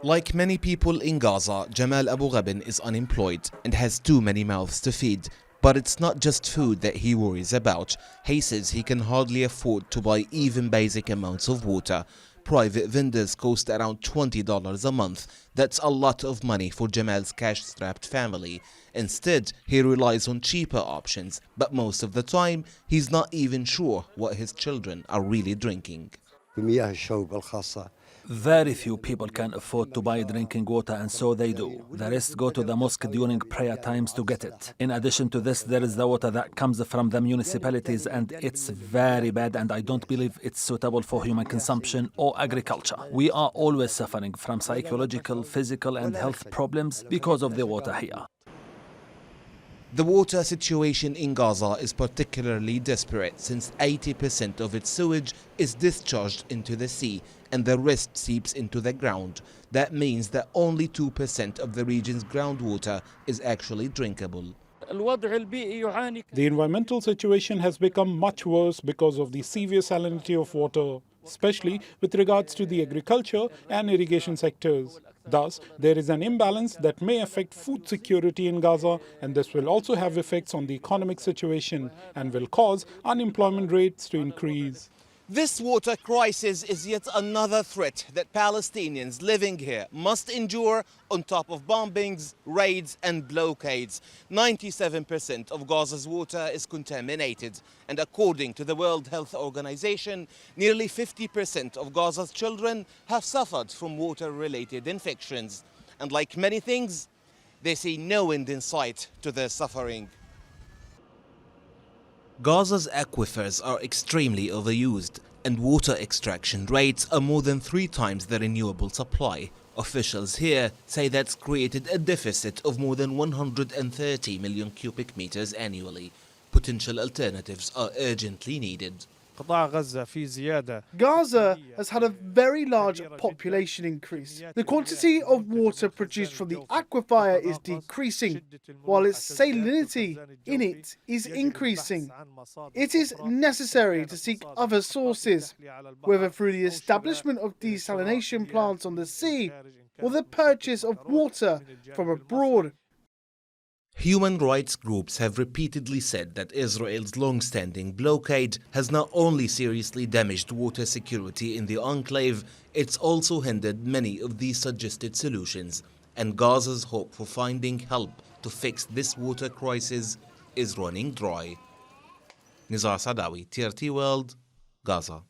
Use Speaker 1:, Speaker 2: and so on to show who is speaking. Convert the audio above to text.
Speaker 1: Like many people in Gaza, Jamal Abu Ghabin is unemployed and has too many mouths to feed. But it's not just food that he worries about. He says he can hardly afford to buy even basic amounts of water. Private vendors cost around $20 a month. That's a lot of money for Jamal's cash-strapped family. Instead, he relies on cheaper options. But most of the time, he's not even sure what his children are really drinking.
Speaker 2: Very few people can afford to buy drinking water, and so they do. The rest go to the mosque during prayer times to get it. In addition to this, there is the water that comes from the municipalities, and it's very bad, and I don't believe it's suitable for human consumption or agriculture. We are always suffering from psychological, physical, and health problems because of the water here.
Speaker 1: The water situation in Gaza is particularly desperate since 80% of its sewage is discharged into the sea and the rest seeps into the ground. That means that only 2% of the region's groundwater is actually drinkable.
Speaker 3: The environmental situation has become much worse because of the severe salinity of water, especially with regards to the agriculture and irrigation sectors. Thus, there is an imbalance that may affect food security in Gaza, and this will also have effects on the economic situation and will cause unemployment rates to increase.
Speaker 1: This water crisis is yet another threat that Palestinians living here must endure on top of bombings, raids and blockades. 97% of Gaza's water is contaminated, and according to the World Health Organization, nearly 50% of Gaza's children have suffered from water-related infections. And like many things, they see no end in sight to their suffering. Gaza's aquifers are extremely overused, and water extraction rates are more than 3 times the renewable supply. Officials here say that's created a deficit of more than 130 million cubic meters annually. Potential alternatives are urgently needed.
Speaker 4: Gaza has had a very large population increase. The quantity of water produced from the aquifer is decreasing, while its salinity in it is increasing. It is necessary to seek other sources, whether through the establishment of desalination plants on the sea or the purchase of water from abroad.
Speaker 1: Human rights groups have repeatedly said that Israel's long-standing blockade has not only seriously damaged water security in the enclave, it's also hindered many of these suggested solutions. And Gaza's hope for finding help to fix this water crisis is running dry. Nizar Sadawi, TRT World, Gaza.